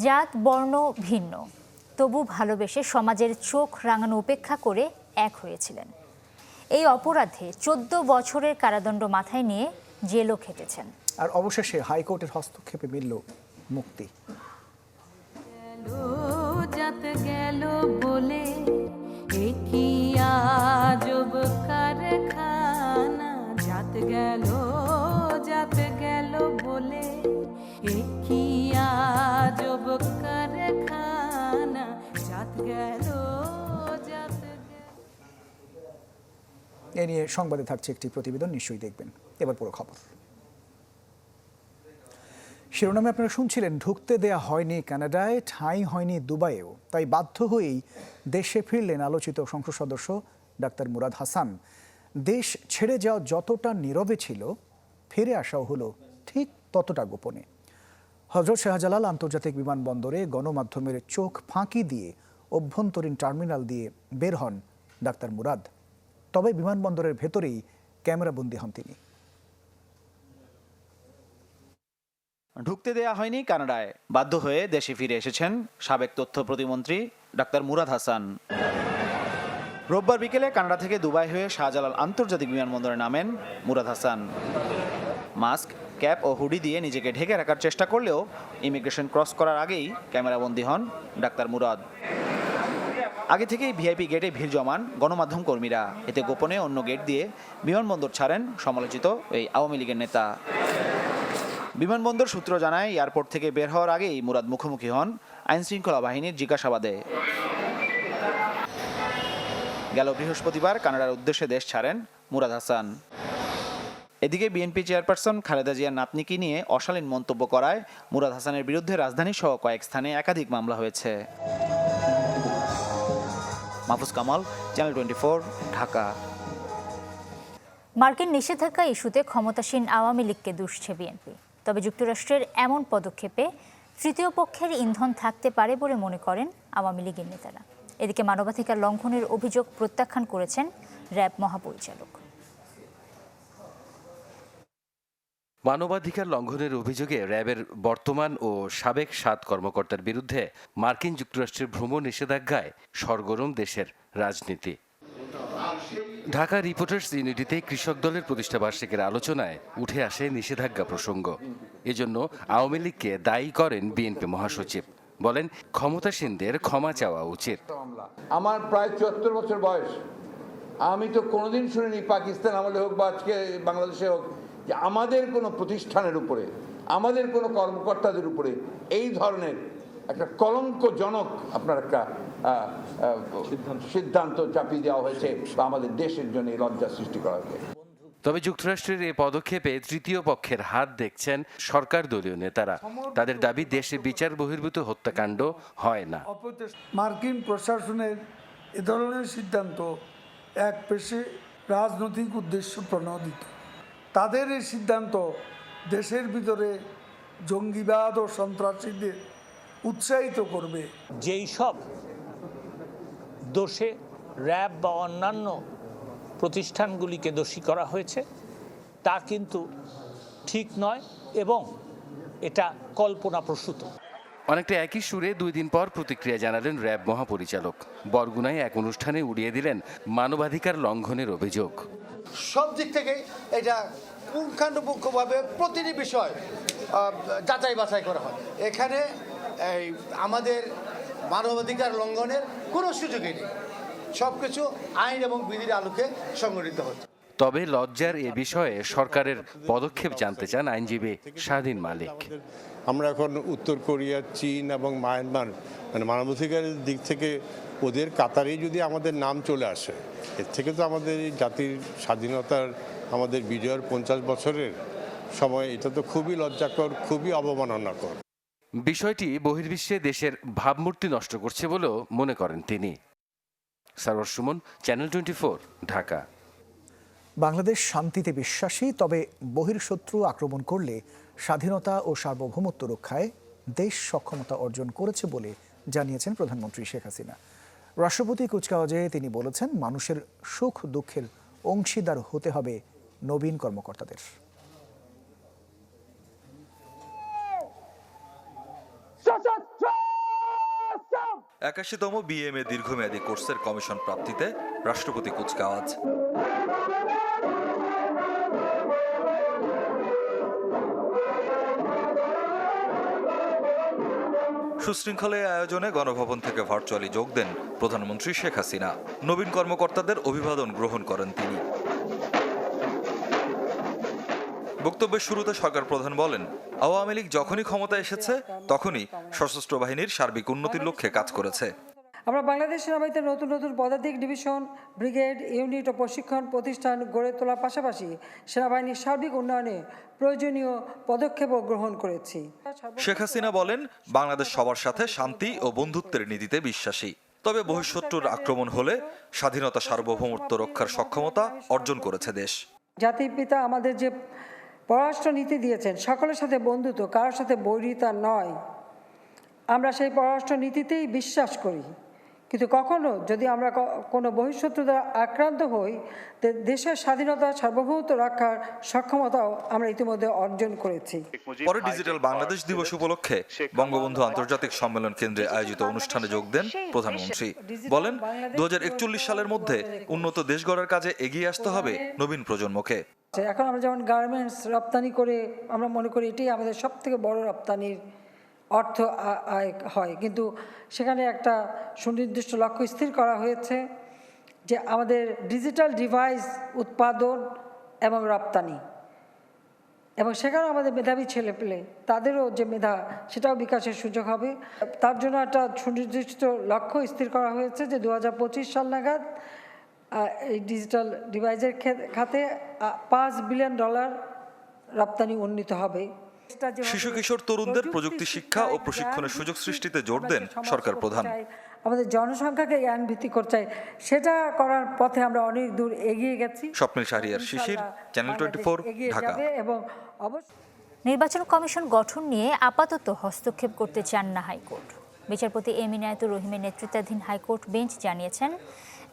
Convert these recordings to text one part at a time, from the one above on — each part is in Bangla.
জাত বর্ণ ভিন্ন, তবু ভালোবেসে সমাজের চোখ রাঙানো উপেক্ষা করে এক হয়েছিলেন। এই অপরাধে ১৪ বছরের কারাদণ্ড মাথায় নিয়ে জেলও খেটেছেন। আর অবশেষে হাইকোর্টের হস্তক্ষেপে মিলল মুক্তি। গেল বলে কি আজব কারখানা, জাত গেল বলে কি আজব কারখানা, জাত গেল। এ নিয়ে সংবাদে থাকছে একটি প্রতিবেদন, নিশ্চয়ই দেখবেন। এবার পুরো খবর। শিরোনামে আপনারা শুনছিলেন, ঢুকতে দেয়া হয়নি কানাডায়, ঠাঁই হয়নি দুবাইয়েও, তাই বাধ্য হয়েই দেশে ফিরলেন আলোচিত সংসদ সদস্য ডাক্তার মুরাদ হাসান। দেশ ছেড়ে যাওয়া যতটা নীরবে ছিল, ফিরে আসাও হলো ঠিক ততটা গোপনে। হজরত শাহজালাল আন্তর্জাতিক বিমানবন্দরে গণমাধ্যমের চোখ ফাঁকি দিয়ে অভ্যন্তরীণ টার্মিনাল দিয়ে বের হন ডাক্তার মুরাদ। তবে বিমানবন্দরের ভেতরেই ক্যামেরাবন্দি হন তিনি। ঢুকতে দেয়া হয়নি কানাডায়, বাধ্য হয়ে দেশে ফিরে এসেছেন সাবেক তথ্য প্রতিমন্ত্রী ডাক্তার মুরাদ হাসান। রোববার বিকেলে কানাডা থেকে দুবাই হয়ে শাহজালাল আন্তর্জাতিক বিমানবন্দরে নামেন মুরাদ হাসান। মাস্ক, ক্যাপ ও হুডি দিয়ে নিজেকে ঢেকে রাখার চেষ্টা করলেও ইমিগ্রেশন ক্রস করার আগেই ক্যামেরাবন্দি হন ডাক্তার মুরাদ। আগে থেকেই ভিআইপি গেটে ভিড় জমান গণমাধ্যম কর্মীরা, এতে গোপনে অন্য গেট দিয়ে বিমানবন্দর ছাড়েন সমালোচিত এই আওয়ামী লীগের নেতা। বিমানবন্দর সূত্র জানায়, এয়ারপোর্ট থেকে বের হওয়ার আগেই মুরাদ মুখোমুখি হন আইনশৃঙ্খলা বাহিনীর জিজ্ঞাসাবাদে। গেল বৃহস্পতিবার কানাডার উদ্দেশ্যে দেশ ছাড়েন মুরাদ হাসান। এদিকে বিএনপি চেয়ারপারসন খালেদা জিয়ার নাতনিকে নিয়ে অশালীন মন্তব্য করায় মুরাদ হাসানের বিরুদ্ধে রাজধানী সহ কয়েক স্থানে একাধিক মামলা হয়েছে। মাহফুজ কামাল, চ্যানেল 24, ঢাকা। মার্কিন নিষেধাজ্ঞা ইস্যুতে ক্ষমতাসীন আওয়ামী লীগকে দুষছে বিএনপি। তবে যুক্তরাষ্ট্রের এমন পদক্ষেপে তৃতীয় পক্ষের ইন্ধন থাকতে পারে বলে মনে করেন আওয়ামী লীগের নেতারা। এদিকে মানবাধিকার লঙ্ঘনের অভিযোগ প্রত্যাখ্যান করেছেন র্যাব মহাপরিচালক। মানবাধিকার লঙ্ঘনের অভিযোগে র্যাবের বর্তমান ও সাবেক 7 কর্মকর্তার বিরুদ্ধে মার্কিন যুক্তরাষ্ট্রের ভ্রমণ নিষেধাজ্ঞায় সরগরম দেশের রাজনীতি। ঢাকা রিপোর্টার্স ইউনিটিতে কৃষক দলের প্রতিষ্ঠাবার্ষিকীর আলোচনায় উঠে আসে নিষেধাজ্ঞা প্রসঙ্গ। এজন্য আওয়ামী লীগকে দায়ী করেন বিএনপি মহাসচিব। বলেন, ক্ষমতাসীনদের ক্ষমা চাওয়া উচিত। আমার প্রায় 74 বছর বয়স, আমি তো কোনোদিন শুনিনি পাকিস্তান আমলে হোক বা আজকে বাংলাদেশে হোক যে আমাদের কোনো প্রতিষ্ঠানের উপরে, আমাদের কোনো কর্মকর্তাদের উপরে এই ধরনের একটা কলঙ্কজনক আপনার একটা সিদ্ধান্ত চাপিয়ে দেওয়া হয়েছে বা আমাদের দেশের জন্য লজ্জা সৃষ্টি করা হয়েছে। তবে যুক্তরাষ্ট্রের এই পদক্ষেপে তৃতীয় পক্ষের হাত দেখছেন সরকার দলীয় নেতারা। তাদের দাবি, দেশে বিচার বহির্ভূত হত্যাকাণ্ড হয় না। মার্কিন প্রশাসনের এ ধরনের সিদ্ধান্ত এক পেশে রাজনৈতিক উদ্দেশ্য প্রণোদিত। তাদের এই সিদ্ধান্ত দেশের ভিতরে জঙ্গিবাদ ও সন্ত্রাসীদের উৎসাহিত করবে। যেই সব দোষে র্যাব বা অন্যান্য প্রতিষ্ঠানগুলিকে দোষী করা হয়েছে তা কিন্তু ঠিক নয় এবং এটা কল্পনাপ্রসূত। অনেকটা একই সুরে 2 দিন পর প্রতিক্রিয়া জানালেন র্যাব মহাপরিচালক। বরগুনায় এক অনুষ্ঠানে উড়িয়ে দিলেন মানবাধিকার লঙ্ঘনের অভিযোগ। সব দিক থেকে এটা পুঙ্খানুপুঙ্খভাবে প্রতিটি বিষয় যাচাই বাছাই করা হয়। এখানে আমাদের মানবাধিকার লঙ্ঘনের কোনো সুযোগই নেই, সবকিছু আইন এবং বিধির আলোকে সংগঠিত হচ্ছে। তবে লজ্জার এ বিষয়ে সরকারের পদক্ষেপ জানতে চান আইনজীবী স্বাধীন মালিক। আমরা এখন উত্তর কোরিয়া, চীন এবং মায়ানমার মানবাধিকারের দিক থেকে ওদের কাতারেই যদি আমাদের নাম চলে আসে, এর থেকে তো আমাদের জাতির স্বাধীনতার, আমাদের বিজয়ের 50 বছরের সময়, এটা তো খুবই লজ্জাকর, খুবই অবমাননাকর। বিষয়টি বহির্বিশ্বে দেশের ভাবমূর্তি নষ্ট করছে বলেও মনে করেন তিনি। সারওয়ার সুমন, চ্যানেল 24, ঢাকা। বাংলাদেশ শান্তিতে বিশ্বাসী, তবে বহির্শত্রু আক্রমণ করলে স্বাধীনতা ও সার্বভৌমত্ব রক্ষায় দেশ সক্ষমতা অর্জন করেছে বলে জানিয়েছেন প্রধানমন্ত্রী শেখ হাসিনা। রাষ্ট্রপতি কুচকাওয়াজে তিনি বলেছেন, মানুষের সুখ দুঃখের অংশীদার হতে হবে নবীন কর্মকর্তাদের। 81তম বিএমএ দীর্ঘমেয়াদী কোর্সের কমিশন প্রাপ্তিতে রাষ্ট্রপতি কুচকাওয়াজ। সুশৃঙ্খল এই আয়োজনে গণভবন থেকে ভার্চুয়ালি যোগ দেন প্রধানমন্ত্রী শেখ হাসিনা। নবীন কর্মকর্তাদের অভিবাদন গ্রহণ করেন তিনি। বক্তব্যের শুরুতে সরকার প্রধান বলেন, আওয়ামী লীগ যখনই ক্ষমতায় এসেছে তখনই সশস্ত্র বাহিনীর সার্বিক উন্নতির লক্ষ্যে কাজ করেছে। আমরা বাংলাদেশ সেনাবাহিনীতে নতুন নতুন পদাতিক ডিভিশন, ব্রিগেড, ইউনিট ও প্রশিক্ষণ প্রতিষ্ঠান গড়ে তোলার পাশাপাশি সেনাবাহিনীর সার্বিক উন্নয়নে প্রয়োজনীয় পদক্ষেপও গ্রহণ করেছি। শেখ হাসিনা বলেন, বাংলাদেশ সবার সাথে শান্তি ও বন্ধুত্বের নীতিতে বিশ্বাসী। তবে বহিঃশত্রুর আক্রমণ হলে স্বাধীনতা সার্বভৌমত্ব রক্ষার সক্ষমতা অর্জন করেছে দেশ। জাতির পিতা আমাদের যে পররাষ্ট্র নীতি দিয়েছেন, সকলের সাথে বন্ধুত্ব, কারোর সাথে বৈরিতা নয়, আমরা সেই পররাষ্ট্র নীতিতেই বিশ্বাস করি। কিন্তু কখনো যদি আমরা কোনো বহিঃশত্রু দ্বারা আক্রান্ত হই, দেশের স্বাধীনতা সার্বভৌমত্ব রক্ষার সক্ষমতাও আমরা ইতিমধ্যে অর্জন করেছি। পরে ডিজিটাল বাংলাদেশ দিবস উপলক্ষে বঙ্গবন্ধু আন্তর্জাতিক সম্মেলন কেন্দ্রে আয়োজিত অনুষ্ঠানে যোগ দেন প্রধানমন্ত্রী। বলেন, 2041 সালের মধ্যে উন্নত দেশ গড়ার কাজে এগিয়ে আসতে হবে নবীন প্রজন্মকে। এখন আমরা যেমন গার্মেন্টস রপ্তানি করে আমরা মনে করি এটাই আমাদের সবথেকে বড় রপ্তানির অর্থ আয় হয়, কিন্তু সেখানে একটা সুনির্দিষ্ট লক্ষ্য স্থির করা হয়েছে যে আমাদের ডিজিটাল ডিভাইস উৎপাদন এবং রপ্তানি, এবং সেখানে আমাদের মেধাবী ছেলেপেলে তাদেরও যে মেধা সেটাও বিকাশের সুযোগ হবে। তার জন্য একটা সুনির্দিষ্ট লক্ষ্য স্থির করা হয়েছে যে 2025 সাল নাগাদ এই ডিজিটাল ডিভাইসের খাতে $5 বিলিয়ন রপ্তানি উন্নীত হবে। শিশু কিশোর তরুণদের প্রযুক্তি শিক্ষা ও প্রশিক্ষণের সুযোগ সৃষ্টিতে জোর দেন সরকার প্রধান। আমাদের জনসংখ্যাকে জ্ঞান ভিত্তিক করতে চাই, সেটা করার পথে আমরা অনেক দূর এগিয়ে গেছি। স্বপ্নিল শাহরিয়ার শিশির, চ্যানেল 24, ঢাকা। এবং নির্বাচন কমিশন গঠন নিয়ে আপাতত হস্তক্ষেপ করতে চান না হাইকোর্ট। বিচারপতি এম ইনায়েতুর রহিমের নেতৃত্বাধীন হাইকোর্ট বেঞ্চ জানিয়েছেন,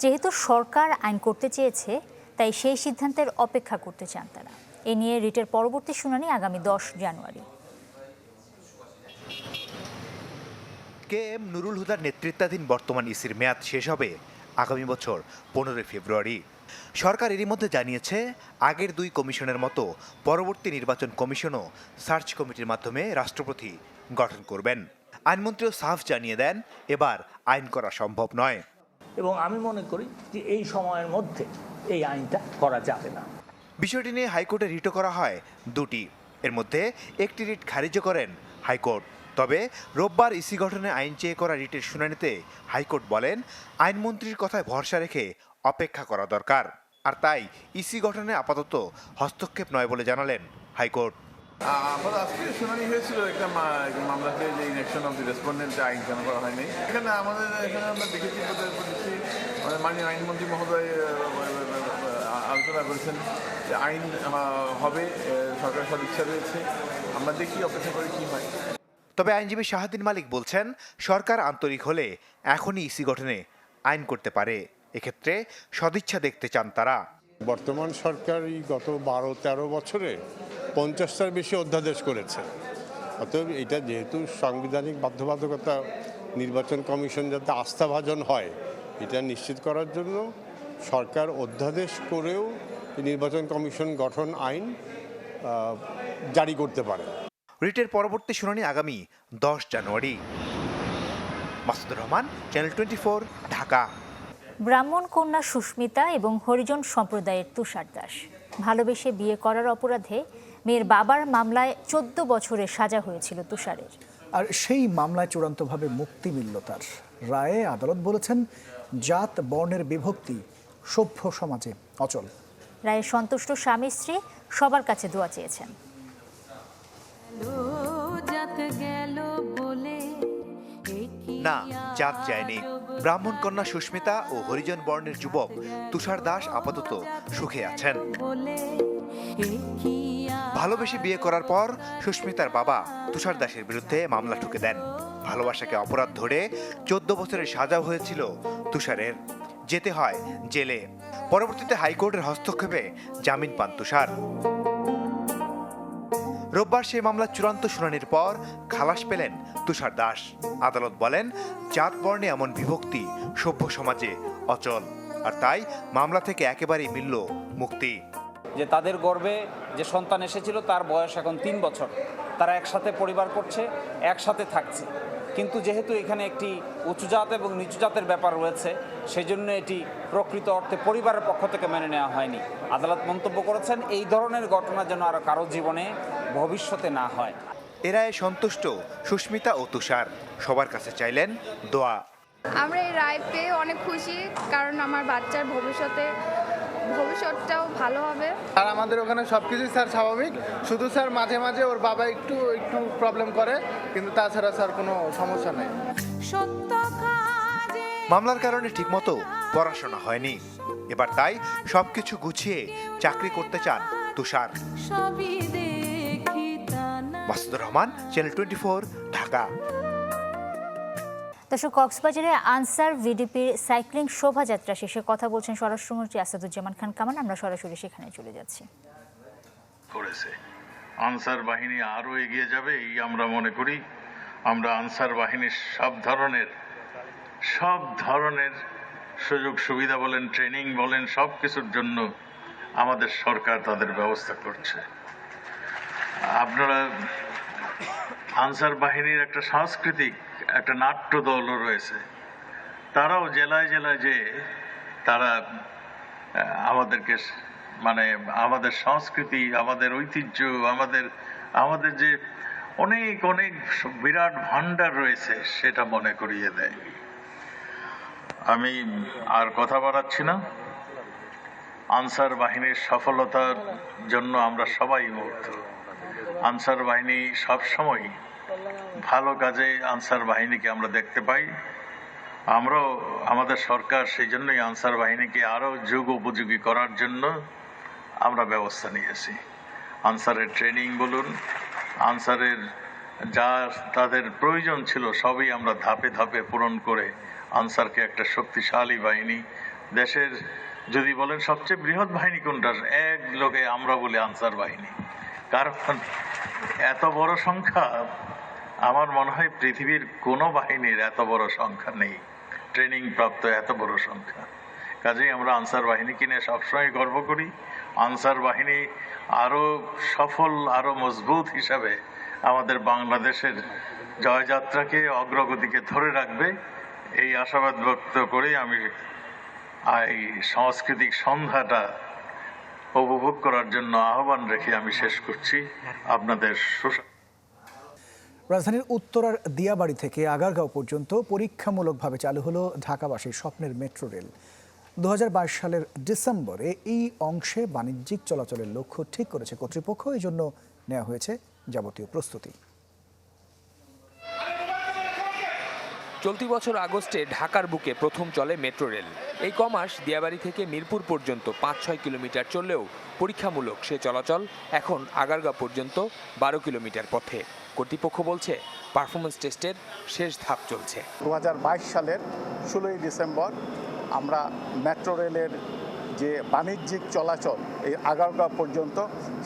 যেহেতু সরকার আইন করতে চেয়েছে তাই সেই সিদ্ধান্তের অপেক্ষা করতে চান তারা। এ নিয়ে রিটের পরবর্তী শুনানি আগামী 10 জানুয়ারি। কে এম নুরুল হুদার নেতৃত্বাধীন বর্তমান ইসির মেয়াদ শেষ হবে আগামী বছর 15 ফেব্রুয়ারি। সরকার এরই মধ্যে জানিয়েছে, আগের 2 কমিশনের মতো পরবর্তী নির্বাচন কমিশনও সার্চ কমিটির মাধ্যমে রাষ্ট্রপতি গঠন করবেন। আইনমন্ত্রীও সাফ জানিয়ে দেন, এবার আইন করা সম্ভব নয়। এবং আমি মনে করি যে এই সময়ের মধ্যে এই আইনটা করা যাবে না। বিষয়টি নিয়ে হাইকোর্টে রিটও করা হয় 2টি। এর মধ্যে একটি রিট খারিজ করেন হাইকোর্ট। তবে রোববার ইসি গঠনে আইন চেয়ে করা রিটের শুনানিতে হাইকোর্ট বলেন, আইনমন্ত্রীর কথায় ভরসা রেখে অপেক্ষা করা দরকার, আর তাই ইসি গঠনে আপাতত হস্তক্ষেপ নয় বলে জানালেন হাইকোর্ট। আজকে শুনানি হয়েছিল একটা মামলাতে যে ইলেকশন অফ দি রেসপন্ডেন্ট আইন কেন করা হয়নি। এখানে আমরা দেখেছি মাননীয় আইনমন্ত্রী মহোদয় আলোচনা করেছেন যে আইন হবে, সরকারের সদিচ্ছা রয়েছে, আমরা দেখি, অপেক্ষা করে কি হয়। তবে আইনজীবী শাহাদিন মালিক বলছেন, সরকার আন্তরিক হলে এখনই ইসি গঠনে আইন করতে পারে। এক্ষেত্রে সদিচ্ছা দেখতে চান তারা। বর্তমান সরকার গত 12-13 বছরে 50টার বেশি অধ্যাদেশ করেছে। অতএব এটা যেহেতু সাংবিধানিক বাধ্যবাধকতা, নির্বাচন কমিশন যাতে আস্থাভাজন হয় এটা নিশ্চিত করার জন্য সরকার অধ্যাদেশ করেও নির্বাচন কমিশন গঠন আইন জারি করতে পারে। রিটের পরবর্তী শুনানি আগামী 10 জানুয়ারি। মাসুদুর রহমান, চ্যানেল 24, ঢাকা। ব্রাহ্মণ কন্যা সুস্মিতা এবং হরিজন সম্প্রদায়ের তুষার দাস ভালোবেসে বিয়ে করার অপরাধে মেয়ের বাবার মামলায় 14 বছরের সাজা হয়েছিল তুষারের। আর সেই মামলায় চূড়ান্তভাবে মুক্তি মিলল তার। রায়ে আদালত বলেছেন, জাত বর্ণের বিভক্তি সভ্য সমাজে অচল। রায়ে সন্তুষ্ট স্বামী স্ত্রী সবার কাছে দোয়া চেয়েছেন। না, জাত চায়নি। ব্রাহ্মণ কন্যা সুস্মিতা ও হরিজন বর্ণের যুবক তুষার দাস আপাতত সুখে আছেন। ভালোবেসে বিয়ে করার পর সুস্মিতার বাবা তুষার দাসের বিরুদ্ধে মামলা ঠুকে দেন। ভালোবাসাকে অপরাধ ধরে 14 বছরের সাজাও হয়েছিল তুষারের। যেতে হয় জেলে। পরবর্তীতে হাইকোর্টের হস্তক্ষেপে জামিন পান তুষার। রোববার সেই মামলার চূড়ান্ত শুনানির পর খালাস পেলেন তুষার দাস। আদালত বলেন, জাত বর্ণে এমন বিভক্তি সভ্য সমাজে অচল, আর তাই মামলা থেকে একেবারেই মিলল মুক্তি। যে তাদের গর্ভে যে সন্তান এসেছিল তার বয়স এখন 3 বছর, তারা একসাথে পরিবার করছে, একসাথে থাকছে, কিন্তু যেহেতু এখানে একটি উঁচু জাত এবং নিচু জাতের ব্যাপার রয়েছে, সেই জন্য এটি প্রকৃত অর্থে পরিবারের পক্ষ থেকে মেনে নেওয়া হয়নি। আদালত মন্তব্য করেছেন, এই ধরনের ঘটনা যেন আর কারো জীবনে ভবিষ্যতে না হয়। এরায় সন্তুষ্ট সুস্মিতা ও তুষার, সবার কাছে চাইলেন দোয়া। আমরা এই রায় পেয়ে অনেক খুশি, কারণ আমার বাচ্চার ভবিষ্যৎটাও ভালো হবে। আর আমাদের ওখানে সবকিছুই স্যার স্বাভাবিক, শুধু স্যার মাঝে মাঝে ওর বাবা একটু প্রবলেম করে, কিন্তু তাছাড়া স্যার কোনো সমস্যা নেই। মামলার কারণে ঠিকমতো পড়াশোনা হয়নি, এবার তাই সবকিছু গুছিয়ে চাকরি করতে চান তুষার। মাসুদুর রহমান, চ্যানেল 24, ঢাকা। দর্শক, কক্সবাজারে আনসার ভিডিপির সাইক্লিং শোভাযাত্রা শেষে কথা বলছেন স্বরাষ্ট্রমন্ত্রী আসাদুজ্জামান খান কামাল। আমরা সরাসরি সেখানে চলে যাচ্ছি। করেছে আনসার বাহিনী আরো এগিয়ে যাবে এই আমরা মনে করি। আমরা আনসার বাহিনীর সব ধরনের সুযোগ সুবিধা বলেন, ট্রেনিং বলেন, সব কিছুর জন্য আমাদের সরকার তাদের ব্যবস্থা করছে। আপনারা আনসার বাহিনীর একটা সাংস্কৃতিক একটা নাট্য দলও রয়েছে, তারাও জেলায় জেলায় যে তারা আমাদেরকে মানে আমাদের সংস্কৃতি, আমাদের ঐতিহ্য, আমাদের যে অনেক অনেক বিরাট ভান্ডার রয়েছে সেটা মনে করিয়ে দেয়। আমি আর কথা বাড়াচ্ছি না। আনসার বাহিনীর সফলতার জন্য আমরা সবাই মুগ্ধ। আনসার বাহিনী সবসময় ভালো কাজে আনসার বাহিনীকে আমরা দেখতে পাই। আমরাও আমাদের সরকার সেই জন্যই আনসার বাহিনীকে আরও যুগ উপযোগী করার জন্য আমরা ব্যবস্থা নিয়েছি। আনসারের ট্রেনিং বলুন, আনসারের যা তাদের প্রয়োজন ছিল সবই আমরা ধাপে ধাপে পূরণ করে আনসারকে একটা শক্তিশালী বাহিনী, দেশের যদি বলেন সবচেয়ে বৃহৎ বাহিনী কোনটা, এক লোকে আমরা বলি আনসার বাহিনী। কারণ এত বড় সংখ্যা আমার মনে হয় পৃথিবীর কোনো বাহিনীর এত বড় সংখ্যা নেই, ট্রেনিং প্রাপ্ত এত বড় সংখ্যা। কাজেই আমরা আনসার বাহিনীকে নিয়ে সবসময় গর্ব করি। আনসার বাহিনী আরও সফল, আরও মজবুত হিসাবে আমাদের বাংলাদেশের জয়যাত্রাকে, অগ্রগতিকে ধরে রাখবে, এই আশাবাদ ব্যক্ত করে আমি এই সাংস্কৃতিক সন্ধ্যাটা উপভোগ করার জন্য আহ্বান রেখে আমি শেষ করছি। আপনাদের রাজধানীর উত্তরার দিয়াবাড়ি থেকে আগারগাঁও পর্যন্ত পরীক্ষামূলকভাবে চালু হলো ঢাকাবাসীর স্বপ্নের মেট্রো রেল। 2022 সালের ডিসেম্বরে এই অংশে বাণিজ্যিক চলাচলের লক্ষ্য ঠিক করেছে কর্তৃপক্ষ, এই জন্য নেওয়া হয়েছে যাবতীয় প্রস্তুতি। চলতি বছর আগস্টে ঢাকার বুকে প্রথম চলে মেট্রো রেল। এই কমাস দিয়াবাড়ি থেকে মিরপুর পর্যন্ত 5-6 কিলোমিটার চললেও পরীক্ষামূলক সে চলাচল এখন আগারগাঁও পর্যন্ত 12 কিলোমিটার পথে। কর্তৃপক্ষ বলছে পারফরমেন্স টেস্টের শেষ ধাপ চলছে। 2022 সালের 16 ডিসেম্বর আমরা মেট্রো রেলের যে বাণিজ্যিক চলাচল এই আগারগাঁও পর্যন্ত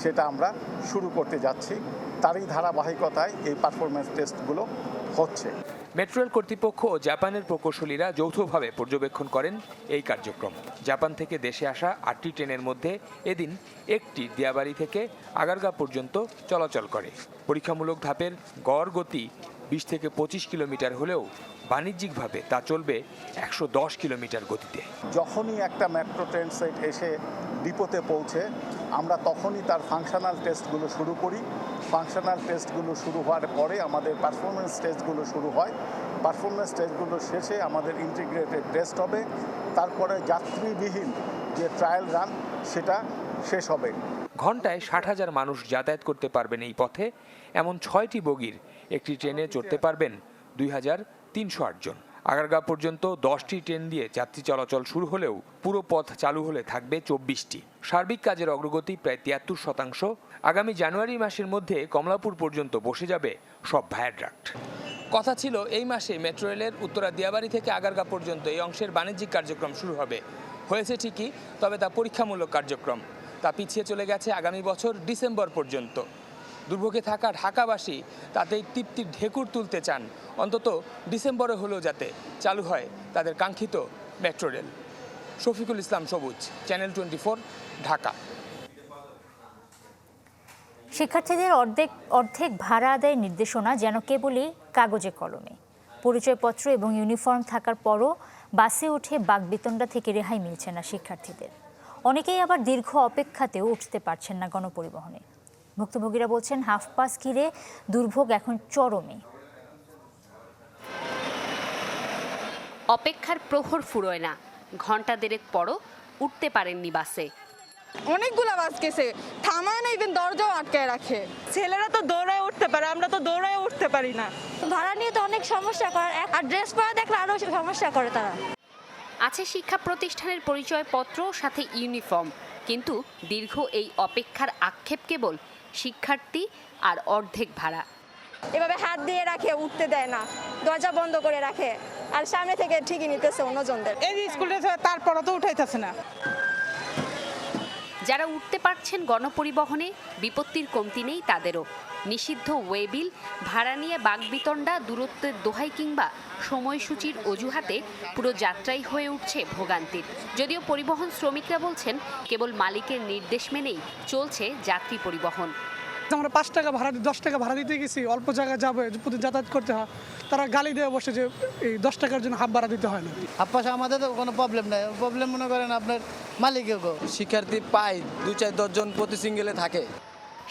সেটা আমরা শুরু করতে যাচ্ছি। তারই ধারাবাহিকতায় এই পারফরমেন্স টেস্টগুলো হচ্ছে। মেট্রো রেল কর্তৃপক্ষ ও জাপানের প্রকৌশলীরা যৌথভাবে পর্যবেক্ষণ করেন এই কার্যক্রম। জাপান থেকে দেশে আসা 8টি ট্রেনের মধ্যে এদিন একটি দিয়াবাড়ি থেকে আগারগাঁও পর্যন্ত চলাচল করে। পরীক্ষামূলক ধাপের গড় গতি 20 থেকে 25 কিলোমিটার হলেও বাণিজ্যিকভাবে তা চলবে 110 কিলোমিটার গতিতে। যখনই একটা মেট্রো ট্রেন সেট এসে ডিপোতে পৌঁছে আমরা তখনই তার ফাংশনাল টেস্টগুলো শুরু করি। ফাংশনাল টেস্টগুলো শুরু হওয়ার পরে আমাদের পারফরমেন্স টেস্টগুলো শুরু হয়। পারফরমেন্স টেস্টগুলো শেষে আমাদের ইন্টিগ্রেটেড টেস্ট হবে, তারপরে যাত্রীবিহীন যে ট্রায়াল রান সেটা শেষ হবে। ঘন্টায় 60,000 মানুষ যাতায়াত করতে পারবেন এই পথে। এমন 6টি বগির একটি ট্রেনে চড়তে পারবেন 2308 জন। আগারগাঁও পর্যন্ত 10টি ট্রেন দিয়ে যাত্রী চলাচল শুরু হলেও পুরো পথ চালু হলে থাকবে 24টি। সার্বিক কাজের অগ্রগতি প্রায় 73%। আগামী জানুয়ারি মাসের মধ্যে কমলাপুর পর্যন্ত বসে যাবে সব ভায়াড্রাক্ট। কথা ছিল এই মাসে মেট্রো রেলের উত্তরা দিয়াবাড়ি থেকে আগারগাঁও পর্যন্ত এই অংশের বাণিজ্যিক কার্যক্রম শুরু হবে। হয়েছে ঠিকই, তবে তা পরীক্ষামূলক কার্যক্রম। তা পিছিয়ে চলে গেছে আগামী বছর ডিসেম্বর পর্যন্ত। দুর্ভোগে থাকা ঢাকাবাসী তাতেই তৃপ্তির ঢেকুর তুলতে চান, অন্তত ডিসেম্বরে হলেও যাতে চালু হয় তাদের কাঙ্ক্ষিত মেট্রো রেল। শফিকুল ইসলাম সবুজ, চ্যানেল 24, ঢাকা। শিক্ষার্থীদের অর্ধেক ভাড়া আদায়ের নির্দেশনা যেন কেবলই কাগজে কলমে। পরিচয়পত্র এবং ইউনিফর্ম থাকার পরও বাসে উঠে বাগবিতণ্ডা থেকে রেহাই মিলছে না শিক্ষার্থীদের। অনেকেই আবার দীর্ঘ অপেক্ষাতেও উঠতে পারছেন না গণপরিবহনে। ভুক্তভোগীরা বলছেন, হাফ পাস ঘিরে দুর্ভোগ এখন চরমে। অপেক্ষার প্রহর ফুরোয় না, ঘন্টা দেড়েক পরও উঠতে পারেননি বাসে। অনেকগুলা বাস গেছে, থামায় না, ইভেন দরজাও আটকায় রাখে। ছেলেরা তো দৌড়ায় উঠতে পারে, আমরা তো দৌড়ায় উঠতে পারি না। ভাড়া নিয়ে তো অনেক সমস্যা করে, আর ড্রেস পরা দেখলে আরো সমস্যা করে তারা। আছে শিক্ষা প্রতিষ্ঠানের পরিচয়পত্র, সাথে ইউনিফর্ম, কিন্তু দীর্ঘ এই অপেক্ষার আক্ষেপ কেবল শিক্ষার্থী আর অর্ধেক ভাড়া। এভাবে হাত দিয়ে রাখে, উঠতে দেয় না, দরজা বন্ধ করে রাখে, আর সামনে থেকে ঠিকই নিতেছে অন্যজনদের। এই স্কুলে তারপরও তো উঠাইতেছে না। যারা উঠতে পারছেন গণপরিবহনে, বিপত্তির কমতি নেই তাদেরও। নিষিদ্ধ ওয়েবিল, ভাড়া নিয়ে বাগবিতণ্ডা, দূরত্বের দোহাই কিংবা সময়সূচির অজুহাতে পুরো যাত্রাই হয়ে উঠছে ভোগান্তির। যদিও পরিবহন শ্রমিকরা বলছেন, কেবল মালিকের নির্দেশ মেনেই চলছে যাত্রী পরিবহন। আমরা 5 টাকা ভাড়া 10 টাকা ভাড়া দিতে গেছি, অল্প জায়গায় যাবে, প্রতি যাতায়াত করতে হয়, তারা গালি দিয়ে বসে যে এই 10 টাকার জন্য হাফ ভাড়া দিতে হয় না। হাফ পাশে আমাদের তো কোনো প্রবলেম নাই, প্রবলেম মনে করেন আপনার মালিকের। শিক্ষার্থী পায় 2-4-10 জন প্রতি সিঙ্গেলে থাকে।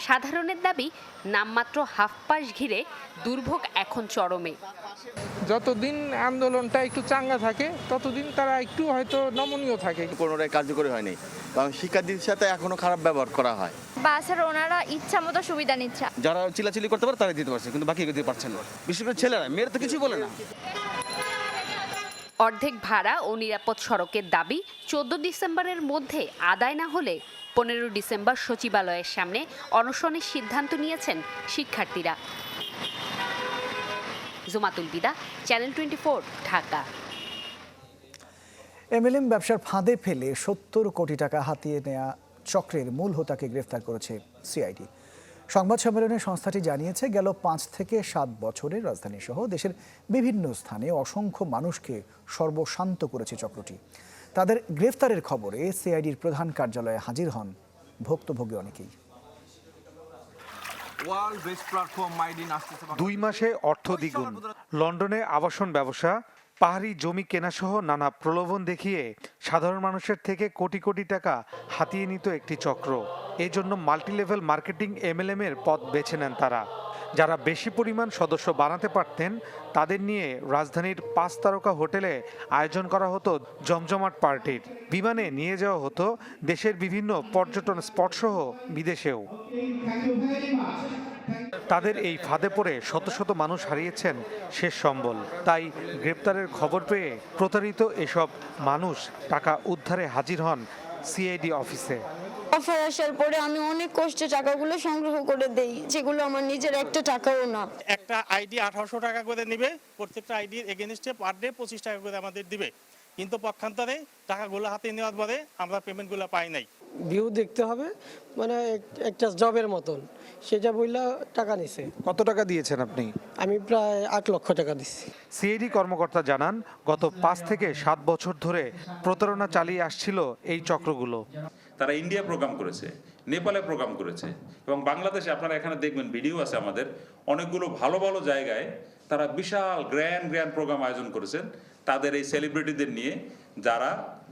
সাধারণের দাবি, নামমাত্র হাফ পাস ঘিরে দুর্ভোগ এখন চরমে। যতদিন আন্দোলনটা একটু চাঙ্গা থাকে ততদিন তারা একটু হয়তো নমনীয় থাকে। কোনোটাই কার্যকরী হয়নি, কারণ শিক্ষার্থীদের সাথে এখনো খারাপ ব্যবহার করা হয়। বাসের ওনারা ইচ্ছা মতো সুবিধা নিচ্ছে, যারা চিলাচিলি করতে পারে তারাই দিতে পারছে, কিন্তু বাকি দিতে পারছেন না, বিশেষ করে ছেলেরা। মেয়েরা তো কিছুই বলে না। অর্ধেক ভাড়া ও নিরাপদ সড়কের দাবি 14 ডিসেম্বরের মধ্যে আদায় না হলে 15 ডিসেম্বর সচিবালয়ের সামনে অনশনের সিদ্ধান্ত নিয়েছেন শিক্ষার্থীরা। জুমাতুল বিদা, চ্যানেল 24, ঢাকা। এমএলএম ব্যবসার ফাঁদে ফেলে 70 কোটি টাকা হাতিয়ে নেয়া চক্রের মূল হোতাকে গ্রেফতার করেছে সিআইডি। সংবাদ সম্মেলনে সংস্থাটি জানিয়েছে, গেল 5 থেকে 7 বছরে রাজধানী সহ দেশের বিভিন্ন স্থানে অসংখ্য মানুষকে সর্বশান্ত করেছে চক্রটি। তাদের গ্রেফতারের খবরে সিআইডির প্রধান কার্যালয়ে হাজির হন ভুক্তভোগী অনেকেই। 2 মাসে অর্থ দ্বিগুণ, লন্ডনে আবাসন ব্যবসা, পাহাড়ি জমি কেনাসহ নানা প্রলোভন দেখিয়ে সাধারণ মানুষের থেকে কোটি কোটি টাকা হাতিয়ে নিত একটি চক্র। এজন্য মাল্টিলেভেল মার্কেটিং এমএলএম এর পথ বেছে নেন তারা। যারা বেশি পরিমাণ সদস্য বানাতে পারতেন তাদের নিয়ে রাজধানীর 5 তারকা হোটেলে আয়োজন করা হতো জমজমাট পার্টির। বিমানে নিয়ে যাওয়া হতো দেশের বিভিন্ন পর্যটন স্পট সহ বিদেশেও। তাদের এই ফাঁদে পড়ে শত শত মানুষ হারিয়েছেন শেষ সম্বল। তাই গ্রেপ্তারের খবর পেয়ে প্রতারিত এসব মানুষ টাকা উদ্ধারে হাজির হন সিআইডি অফিসে। অফার আসার পরে আমি অনেক কষ্টে টাকাগুলো সংগ্রহ করে দেই, যেগুলো আমার নিজের একটা টাকাও না। একটা আইডি 1800 টাকা করে নেবে, প্রত্যেকটা আইডির এগেইনস্টে পার ডে 25 টাকা করে আমাদের দিবে, কিন্তু পক্ষান্তরে টাকাগুলো হাতে নেওয়ার পরে আমরা পেমেন্টগুলো পাই নাই। ভিউ দেখতে হবে, মানে একটা জবের মতন, সেটা বইলা টাকা নিছে। কত টাকা দিয়েছেন আপনি? আমি প্রায় 8 লক্ষ টাকা দিচ্ছি। সিআইডি কর্মকর্তা জানান, গত 5 থেকে 7 বছর ধরে প্রতারণা চালিয়ে আসছিল এই চক্রগুলো। তারা ইন্ডিয়া প্রোগ্রাম করেছে, নেপালে প্রোগ্রাম করেছে, এবং বাংলাদেশে আপনারা এখানে দেখবেন ভিডিও আছে আমাদের, অনেকগুলো ভালো ভালো জায়গায় তারা বিশাল গ্র্যান্ড প্রোগ্রাম আয়োজন করেছেন তাদের এই সেলিব্রিটিদের নিয়ে, যারা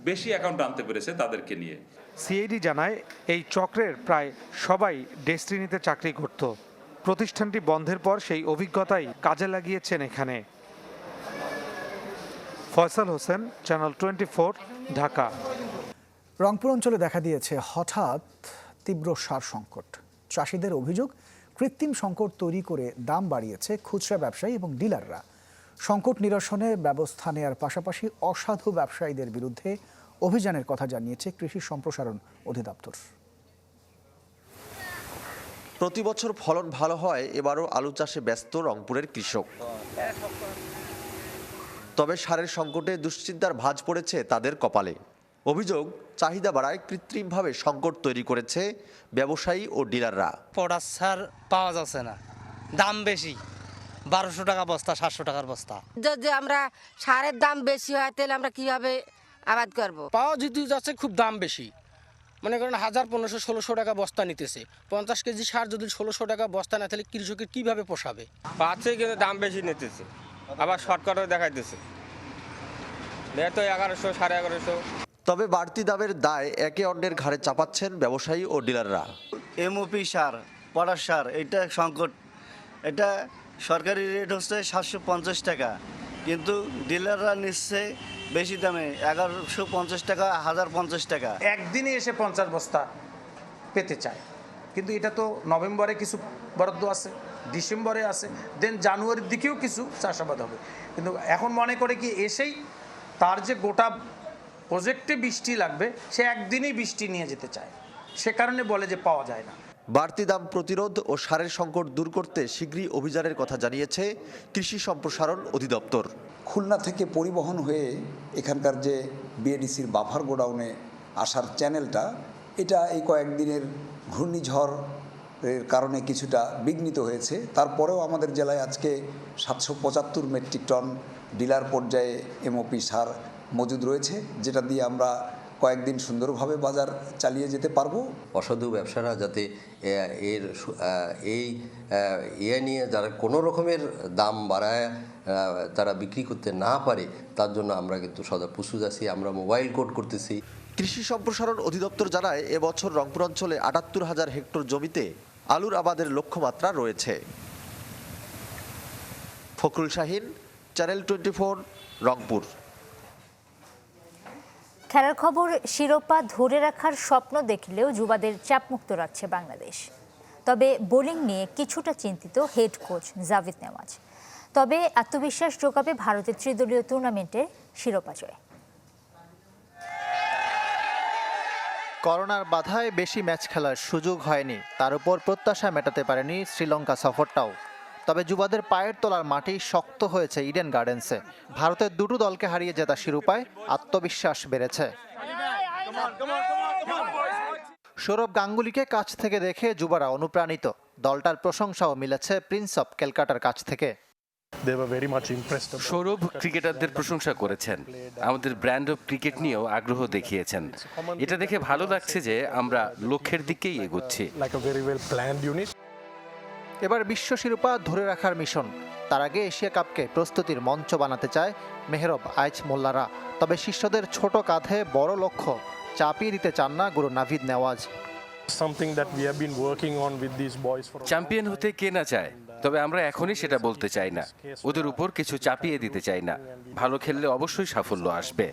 বেশি অ্যাকাউন্ট আনতে পেরেছে তাদেরকে নিয়ে। সিআইডি জানায়, এই চক্রের প্রায় সবাই ডেস্টিনিতে চাকরি করত। প্রতিষ্ঠানটি বন্ধের পর সেই অভিজ্ঞতাই কাজে লাগিয়েছেন এখানে। ফয়সাল হোসেন, চ্যানেল 24, ঢাকা। রংপুর অঞ্চলে দেখা দিয়েছে হঠাৎ তীব্র সার সংকট। চাষিদের অভিযোগ, কৃত্রিম সংকট তৈরি করে দাম বাড়িয়েছে খুচরা ব্যবসায়ী এবং ডিলাররা। সংকট নিরসনে ব্যবস্থা নেওয়ার পাশাপাশি অসাধু ব্যবসায়ীদের বিরুদ্ধে অভিযানের কথা জানিয়েছে কৃষি সম্প্রসারণ অধিদপ্তর। প্রতি বছর ফলন ভালো হয়, এবারও আলু চাষে ব্যস্ত রংপুরের কৃষক। তবে সারের সংকটে দুশ্চিন্তার ভাঁজ পড়েছে তাদের কপালে। অভিযোগ, চাহিদা বাড়ায় কৃত্রিমভাবে সংকট তৈরি করেছে ব্যবসায়ী ও ডিলাররা। পটাশ সার পাওয়া যাচ্ছে না, দাম বেশি, 1200 টাকা বস্তা, 700 টাকার বস্তা। যদি আমরা সারের দাম বেশি হয় তাহলে আমরা কিভাবে আবাদ করব? পাওয়া যদি যাচ্ছে খুব দাম বেশি, মনে করেন 1500-1600 টাকা বস্তা নিতেছে। 50 কেজি সার যদি 1600 টাকা বস্তা না, তাহলে কৃষকের কিভাবে পোষাবে? পাচ্ছে কিন্তু দাম বেশি নিতেছে, আবার শর্টকাটও দেখাইতেছে, তো 1100, 1150। তবে বাড়তি দামের দায় একে অন্যের ঘাড়ে চাপাচ্ছেন ব্যবসায়ী ও ডিলাররা। এমওপি সার, পটাশ সার, এটা সংকট। এটা সরকারি রেট হচ্ছে 750 টাকা, কিন্তু ডিলাররা নিচ্ছে বেশি দামে 1150 টাকা, 1050 টাকা। একদিনে এসে 50 বস্তা পেতে চায়, কিন্তু এটা তো নভেম্বরে কিছু বরাদ্দ আছে, ডিসেম্বরে আছে, দেন জানুয়ারির দিকেও কিছু চাষাবাদ হবে। কিন্তু এখন মনে করে কি এসেই তার যে গোটা প্রজেক্টে বৃষ্টি লাগবে, সে একদিনেই বৃষ্টি নিয়ে যেতে চায়, সে কারণে বলে যে পাওয়া যায় না। বাড়তি দাম প্রতিরোধ ও সারের সংকট দূর করতে শীঘ্রই অভিযানের কথা জানিয়েছে কৃষি সম্প্রসারণ অধিদপ্তর। খুলনা থেকে পরিবহন হয়ে এখানকার যে বিএডিসির বাফার গোডাউনে আসার চ্যানেলটা, এটা এই কয়েকদিনের ঘূর্ণিঝড়ের কারণে কিছুটা বিঘ্নিত হয়েছে। তারপরেও আমাদের জেলায় আজকে 775 মেট্রিক টন ডিলার পর্যায়ে এমওপি সার মজুদ রয়েছে, যেটা দিয়ে আমরা কয়েকদিন সুন্দরভাবে বাজার চালিয়ে যেতে পারবো। অসাধু ব্যবসারা যাতে এই নিয়ে যারা কোনো রকমের দাম বাড়ায় তারা বিক্রি করতে না পারে, তার জন্য আমরা কিন্তু সদা প্রস্তুত আছি। আমরা মোবাইল কোড করতেছি। কৃষি সম্প্রসারণ অধিদপ্তর জানায়, এবছর রংপুর অঞ্চলে ৭৮,০০০ হেক্টর জমিতে আলুর আবাদের লক্ষ্যমাত্রা রয়েছে। ফখরুল শাহিন, চ্যানেল 24, রংপুর। খেলার খবর, শিরোপা ধরে রাখার স্বপ্ন দেখলেও যুবাদের চাপমুক্ত রাখছে বাংলাদেশ। তবে বোলিং নিয়ে কিছুটা চিন্তিত হেড কোচ জাভেদ নেওয়াজ। তবে আত্মবিশ্বাস যোগাবে ভারতের ত্রিদলীয় টুর্নামেন্টের শিরোপা জয়। করোনার বাধায় বেশি ম্যাচ খেলার সুযোগ হয়নি, তার উপর প্রত্যাশা মেটাতে পারেনি শ্রীলঙ্কা সফরটাও। তবে যুবাদের পায়ের তলার মাটি শক্ত হয়েছে ইডেন গার্ডেন্সে। ভারতের দুটো দলকে হারিয়ে জেতা শিরোপায় আত্মবিশ্বাস বেড়েছে। সৌরভ গাঙ্গুলিকে কাছ থেকে দেখে যুবারা অনুপ্রাণিত। দলটার প্রশংসাও মিলেছে প্রিন্স অফ ক্যালকাটার কাছ থেকে। সৌরভ ক্রিকেটারদের প্রশংসা করেছেন, আমাদের ব্র্যান্ড অফ ক্রিকেট নিয়েও আগ্রহ দেখিয়েছেন। এটা দেখে ভালো লাগছে যে আমরা লক্ষ্যের দিকেই এগোচ্ছি। এবার বিশ্ব শিরোপা ধরে রাখার মিশন। তার আগে এশিয়া কাপকে প্রস্তুতির মঞ্চ বানাতে চায় মেহরব আইচ মোল্লারা। তবে শিষ্যদের ছোট কাঁধে বড় লক্ষ্য চাপিয়ে দিতে চান না গুরু নাভিদ নেওয়াজ। চ্যাম্পিয়ন হতে কে না চায়, তবে আমরা এখনই সেটা বলতে চাই না, ওদের উপর কিছু চাপিয়ে দিতে চাই না। ভালো খেললে অবশ্যই সাফল্য আসবে।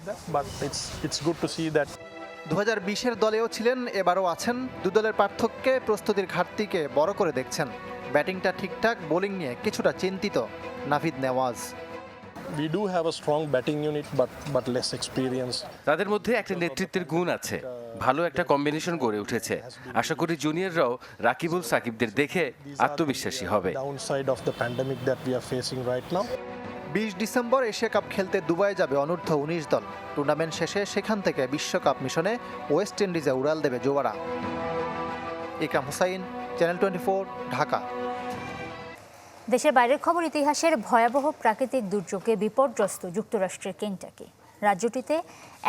2020-এর দলেও ছিলেন, এবারও আছেন। দু দলের পার্থক্যে প্রস্তুতির ঘাটতিকে বড় করে দেখছেন। ব্যাটিংটা ঠিকঠাক, বোলিং নিয়ে কিছুটা চিন্তিত নাভিদ নেওয়াজ। তাদের মধ্যে একটা নেতৃত্বের গুণ আছে, ভালো একটা কম্বিনেশন গড়ে উঠেছে। আশা করি জুনিয়ররাও রাকিবুল সাকিবদের দেখে আত্মবিশ্বাসী হবে। 20 ডিসেম্বর এশিয়া কাপ খেলতে দুবাই যাবে অনূর্ধ্ব 19 দল। টুর্নামেন্ট শেষে সেখান থেকে বিশ্বকাপ মিশনে ওয়েস্ট ইন্ডিজে উড়াল দেবে যুবারা। ইকরাম হুসাইন, চ্যানেল 24, ঢাকা। দেশের বাইরের খবর, ইতিহাসের ভয়াবহ প্রাকৃতিক দুর্যোগে বিপর্যস্ত যুক্তরাষ্ট্রের কেন্টাকি। রাজ্যটিতে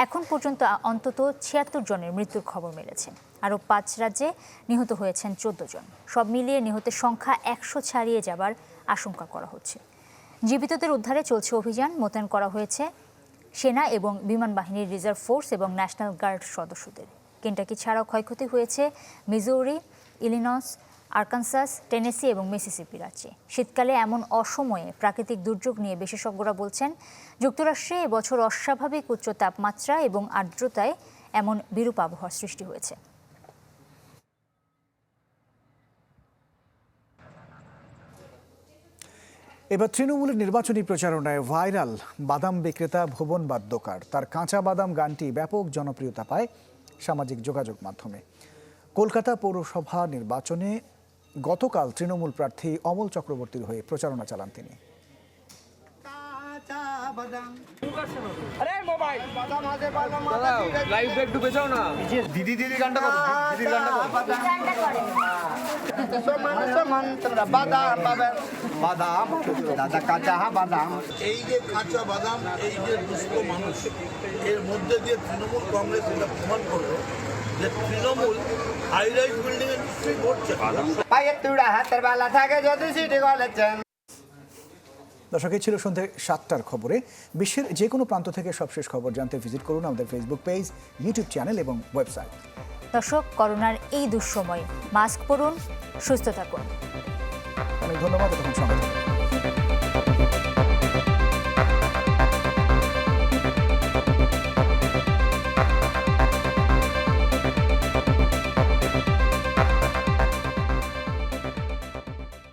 এখন পর্যন্ত অন্তত 76 জনের মৃত্যুর খবর মিলেছে। আরও 5 রাজ্যে নিহত হয়েছেন 14 জন। সব মিলিয়ে নিহতের সংখ্যা 100 ছাড়িয়ে যাবার আশঙ্কা করা হচ্ছে। জীবিতদের উদ্ধারে চলছে অভিযান। মোতায়েন করা হয়েছে সেনা এবং বিমান বাহিনীর রিজার্ভ ফোর্স এবং ন্যাশনাল গার্ড সদস্যদের। কেন্টাকি ছাড়াও ক্ষয়ক্ষতি হয়েছে মিজৌরি, ইলিনস, আরকানসাস, টেনেসি এবং মিসিসিপি রাজ্যে। শীতকালে এমন অসময়ে প্রাকৃতিক দুর্যোগ নিয়ে বিশেষজ্ঞরা বলছেন, যুক্তরাষ্ট্রে এবছর অস্বাভাবিক উচ্চ তাপমাত্রা এবং আর্দ্রতায় এমন বিরূপ আবহাওয়ার সৃষ্টি হয়েছে। এবার তৃণমূলের নির্বাচনী প্রচারণায় ভাইরাল বাদাম বিক্রেতা ভুবন বাদ্যকার। তার কাঁচা বাদাম গানটি ব্যাপক জনপ্রিয়তা পায় সামাজিক যোগাযোগ মাধ্যমে। কলকাতা পৌরসভা নির্বাচনে গতকাল তৃণমূল প্রার্থী অমল চক্রবর্তীর হয়ে প্রচারণা চালান তিনি। দিদি গানটা করো, দিদির গানটা করো। বাদাম পাবেন, বাদাম দাদা কাঁচা বাদাম। এই যে কাঁচা বাদাম, এই যে দুস্থ মানুষ, এর মধ্যে দিয়ে তৃণমূল কংগ্রেস এটা প্রমাণ করলো যে তৃণমূল হাই রাইজ বিল্ডিং এ নিশ্চয়ই করছে। পায়ের তুড়া হাতের বেলা থাকে যদি সিটি কলেছেন। দর্শক, এই ছিল সন্ধ্যে 7টার খবরে। বিশ্বের যে কোনো প্রান্ত থেকে সবশেষ খবর জানতে ভিজিট করুন আমাদের ফেসবুক পেজ, ইউটিউব চ্যানেল এবং ওয়েবসাইট। দর্শক, করোনার এই দুঃসময়ে মাস্ক পরুন, সুস্থ থাকুন। অনেক ধন্যবাদ। তখন সঙ্গে থাকুন।